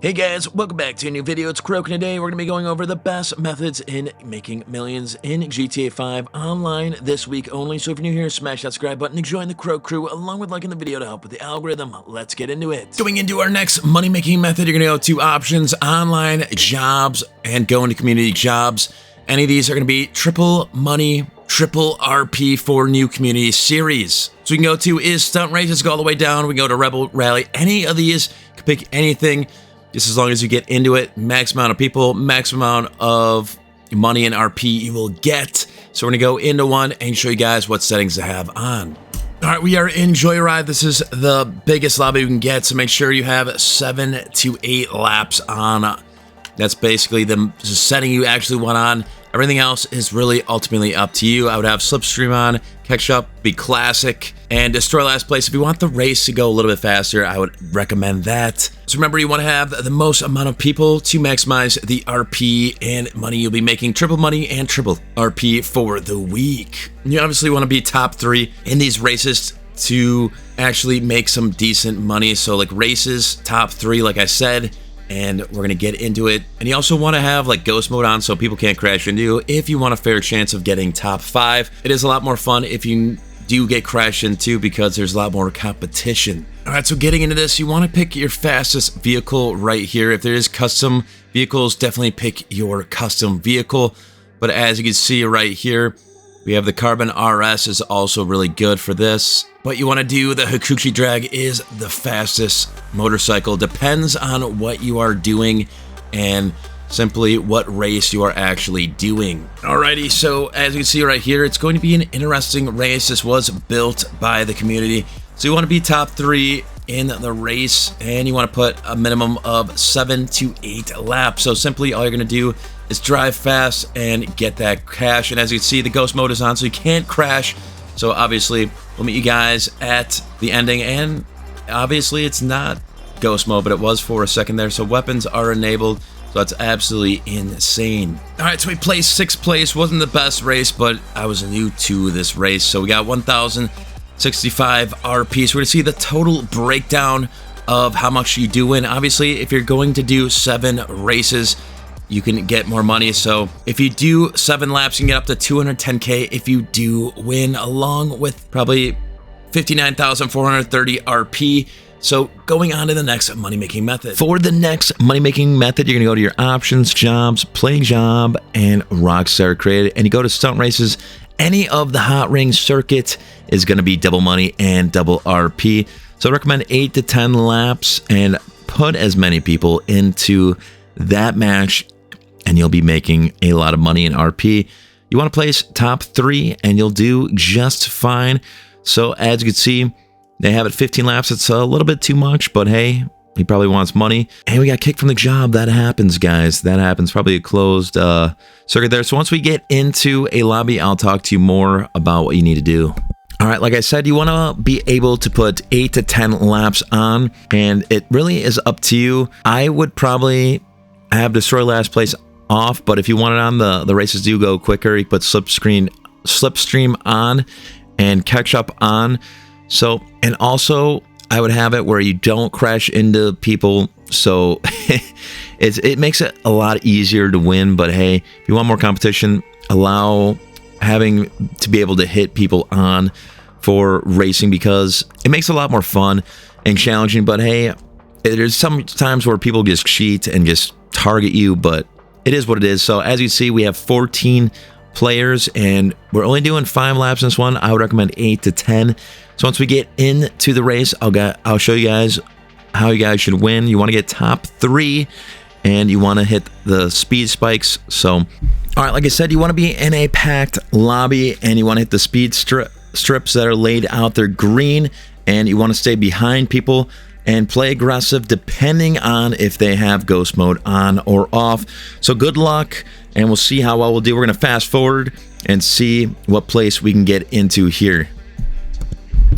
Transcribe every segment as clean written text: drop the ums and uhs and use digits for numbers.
Hey guys, welcome back to a new video. It's Croak, and today we're going to be going over the best methods in making millions in GTA 5 online this week only. So if you're new here, smash that subscribe button to join the Croak crew along with liking the video to help with the algorithm. Let's get into it. Going into our next money making method, you're going to go to options, online, jobs, and go into community jobs. Any of these are going to be triple money, triple RP for new community series. So we can go to is stunt races, go all the way down. We can go to rebel rally. Any of these, you can pick anything. Just as long as you get into it, max amount of people, max amount of money and RP you will get. So we're gonna go into one and show you guys what settings to have on. All right, we are in Joyride. This is the biggest lobby you can get, so make sure you have 7 to 8 laps on. That's basically the setting you actually want on. Everything else is really ultimately up to you. I would have Slipstream on, catch up, be classic, and destroy last place. If you want the race to go a little bit faster, I would recommend that. So remember, you want to have the most amount of people to maximize the RP and money you'll be making. Triple money and triple RP for the week. You obviously want to be top 3 in these races to actually make some decent money. So like races, top 3, like I said, and we're going to get into it. And you also want to have like ghost mode on so people can't crash into you if you want a fair chance of getting top 5. It is a lot more fun if you do get crashed into because there's a lot more competition. All right, so getting into this, you want to pick your fastest vehicle right here. If there is custom vehicles, definitely pick your custom vehicle. But as you can see right here, we have the Carbon RS is also really good for this. But you want to do the Hikuchi Drag is the fastest motorcycle. Depends on what you are doing and simply what race you are actually doing. Alrighty, so as you can see right here, it's going to be an interesting race. This was built by the community. So you want to be top 3 in the race, and you want to put a minimum of 7 to 8 laps. So simply all you're going to do is drive fast and get that cash. And as you can see, the ghost mode is on, so you can't crash. So obviously, we'll meet you guys at the ending, and obviously it's not ghost mode, but it was for a second there. So weapons are enabled. So that's absolutely insane. All right, so we placed 6th place. Wasn't the best race, but I was new to this race. So we got 1,065 RP. So we're gonna see the total breakdown of how much you do win. Obviously, if you're going to do 7 races, you can get more money. So if you do 7 laps, you can get up to 210K if you do win, along with probably 59,430 RP. So going on to the next money-making method. For the next money-making method, you're going to go to your options, jobs, play job, and Rockstar Created. And you go to stunt races. Any of the hot ring circuit is going to be double money and double RP. So I recommend 8 to 10 laps and put as many people into that match, and you'll be making a lot of money in RP. You want to place top 3 and you'll do just fine. So as you can see, they have it 15 laps. It's a little bit too much, but hey, he probably wants money. And we got kicked from the job. That happens, guys. That happens. Probably a closed circuit there. So once we get into a lobby, I'll talk to you more about what you need to do. All right, like I said, you want to be able to put 8 to 10 laps on, and it really is up to you. I would probably have destroy last place off, but if you want it on, the races do go quicker. You put slipstream on and catch up on. So, and also I would have it where you don't crash into people. So it makes it a lot easier to win. But hey, if you want more competition, allow having to be able to hit people on for racing, because it makes it a lot more fun and challenging. But hey, there's some times where people just cheat and just target you, but it is what it is. So as you see, we have 14 players and we're only doing 5 laps in this one. I would recommend 8 to 10. So once we get into the race, I'll show you guys how you guys should win. You want to get top 3 and you want to hit the speed spikes. So, all right, like I said, you want to be in a packed lobby and you want to hit the speed strips that are laid out there green, and you want to stay behind people and play aggressive depending on if they have ghost mode on or off. So good luck, and we'll see how well we'll do. We're going to fast forward and see what place we can get into here.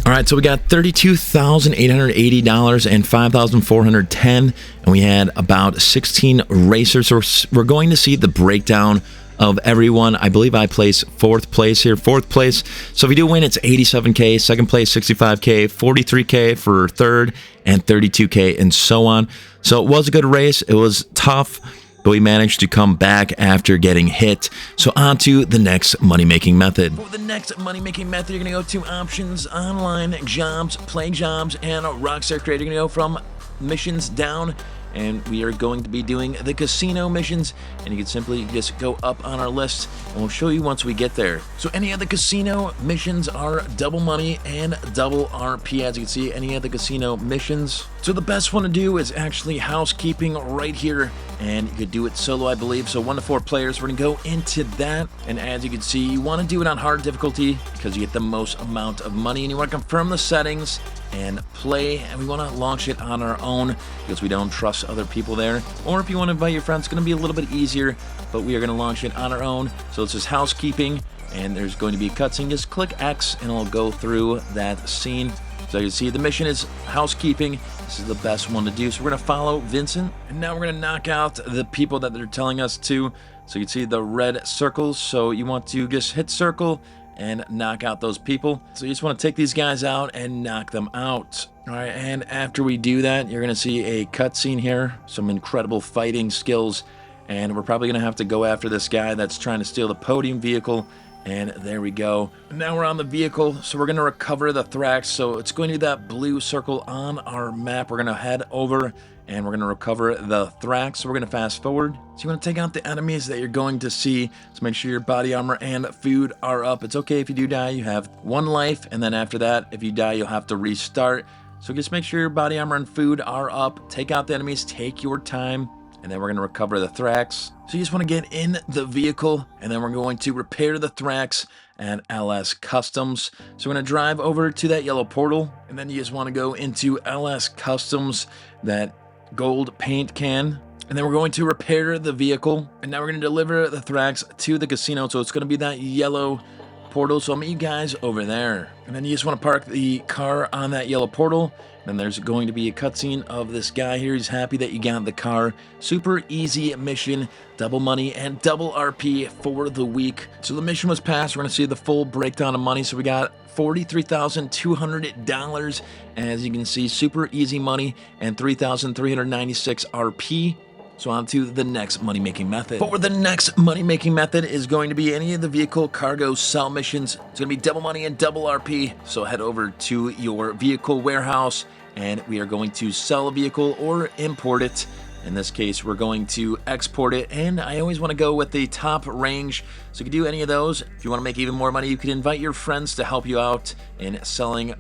All right, so we got $32,880 and $5,410, and we had about 16 racers. So we're going to see the breakdown of everyone. I believe I place 4th place here, 4th place. So if you do win, it's 87K, 2nd place 65K, 43K for 3rd, and 32K, and so on. So it was a good race. It was tough, but we managed to come back after getting hit. So on to the next money-making method. For the next money-making method, you're going to go to options, online, jobs, play jobs, and Rockstar Creator. You're going to go from missions down, and we are going to be doing the casino missions, and you can simply just go up on our list, and we'll show you once we get there. So any of the casino missions are double money and double RP, as you can see, any of the casino missions. So the best one to do is actually housekeeping right here, and you could do it solo, I believe. So 1 to 4 players, we're gonna go into that, and as you can see, you want to do it on hard difficulty because you get the most amount of money, and you want to confirm the settings and play, and we want to launch it on our own because we don't trust other people there. Or if you want to invite your friends, it's going to be a little bit easier, but we are going to launch it on our own. So it's just housekeeping, and there's going to be a cutscene. Just click X and it'll go through that scene. So you see the mission is housekeeping. This is the best one to do. So we're going to follow Vincent, and now we're going to knock out the people that they're telling us to. So you can see the red circles, so you want to just hit circle and knock out those people. So you just want to take these guys out and knock them out. All right, and after we do that, you're going to see a cutscene here, some incredible fighting skills, and we're probably going to have to go after this guy that's trying to steal the podium vehicle. And there we go. Now we're on the vehicle, so we're going to recover the Thrax. So it's going to be that blue circle on our map. We're going to head over and we're going to recover the Thrax. So we're going to fast forward. So you want to take out the enemies that you're going to see. So make sure your body armor and food are up. It's okay if you do die. You have 1 life, and then after that, if you die, you'll have to restart. So just make sure your body armor and food are up. Take out the enemies. Take your time. And then we're going to recover the Thrax. So you just want to get in the vehicle, and then we're going to repair the Thrax at LS Customs. So we're going to drive over to that yellow portal, and then you just want to go into LS Customs, that gold paint can. And then we're going to repair the vehicle, and now we're going to deliver the Thrax to the casino. So it's going to be that yellow portal. So I'll meet you guys over there. And then you just want to park the car on that yellow portal. Then there's going to be a cutscene of this guy here. He's happy that you got the car. Super easy mission, double money and double RP for the week. So the mission was passed. We're going to see the full breakdown of money. So we got $43,200. As you can see, super easy money and 3,396 RP. So on to the next money-making method. For the next money-making method is going to be any of the vehicle cargo sell missions. It's going to be double money and double RP. So head over to your vehicle warehouse, and we are going to sell a vehicle or import it. In this case, we're going to export it, and I always want to go with the top range. So you can do any of those. If you want to make even more money, you can invite your friends to help you out in selling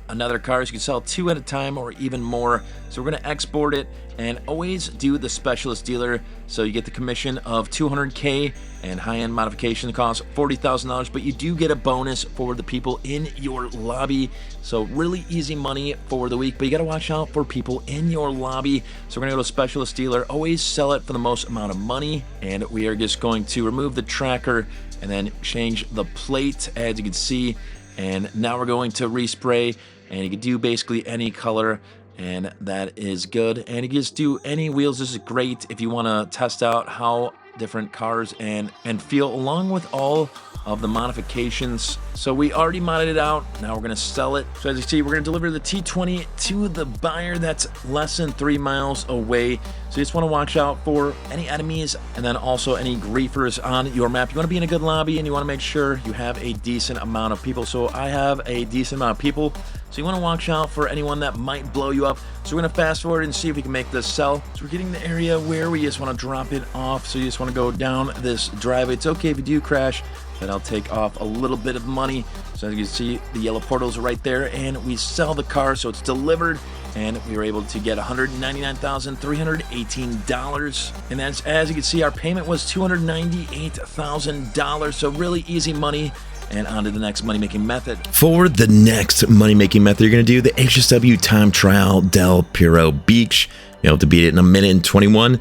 another car. So you can sell 2 at a time or even more. So we're going to export it, and always do the specialist dealer. So you get the commission of $200K, and high-end modification costs $40,000, but you do get a bonus for the people in your lobby. So really easy money for the week, but you got to watch out for people in your lobby. So we're going to go to specialist dealer, always sell it for the most amount of money, and we are just going to remove the tracker and then change the plate, as you can see. And now we're going to respray, and you can do basically any color, and that is good. And you can just do any wheels. This is great if you want to test out how different cars and feel, along with all of the modifications. So we already modded it out. Now we're going to sell it. So as you see, we're going to deliver the T20 to the buyer that's less than 3 miles away. So you just want to watch out for any enemies, and then also any griefers on your map. You want to be in a good lobby, and you want to make sure you have a decent amount of people. So I have a decent amount of people. So you want to watch out for anyone that might blow you up. So we're going to fast forward and see if we can make this sell. So we're getting the area where we just want to drop it off. So you just want to go down this driveway. It's okay if you do crash, but I'll take off a little bit of money. So as you can see, the yellow portal's right there, and we sell the car. So it's delivered, and we were able to get $199,318. And that's, as you can see, our payment was $298,000. So really easy money. And on to the next money-making method. For the next money-making method, you're going to do the HSW Time Trial Del Piro Beach. You'll have to beat it in 1:21.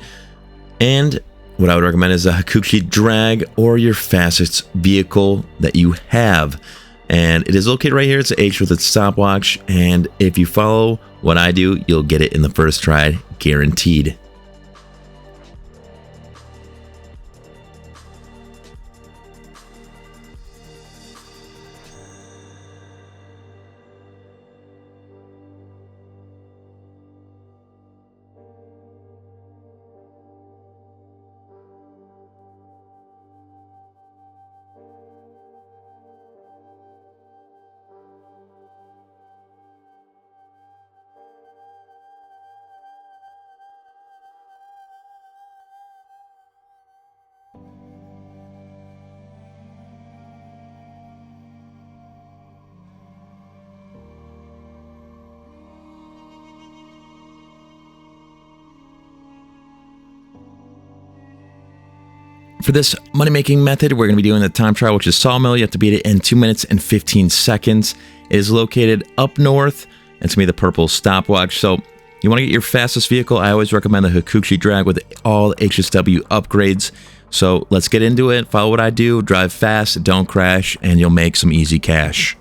And what I would recommend is a Hakushi Drag or your fastest vehicle that you have. And it is located right here. It's an H with its stopwatch. And if you follow what I do, you'll get it in the first try, guaranteed. For this money-making method, we're going to be doing the time trial, which is Sawmill. You have to beat it in 2 minutes and 15 seconds. It is located up north. It's going to be the purple stopwatch. So you want to get your fastest vehicle. I always recommend the Hikuchi Drag with all the HSW upgrades. So let's get into it. Follow what I do. Drive fast, don't crash, and you'll make some easy cash.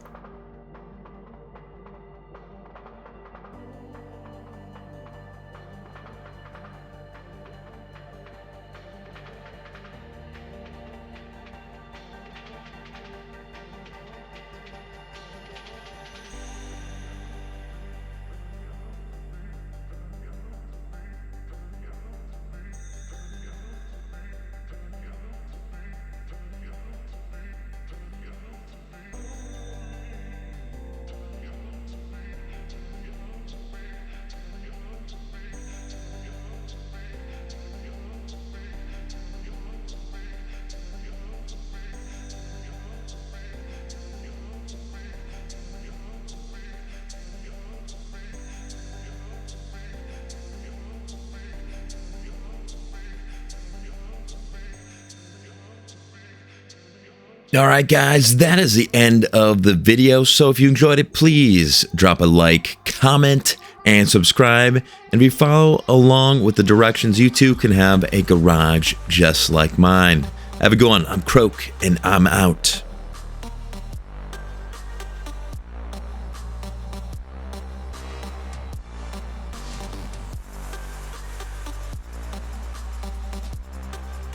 All right, guys, that is the end of the video. So if you enjoyed it, please drop a like, comment, and subscribe. And if you follow along with the directions, you too can have a garage just like mine. Have a good one. I'm Croak, and I'm out.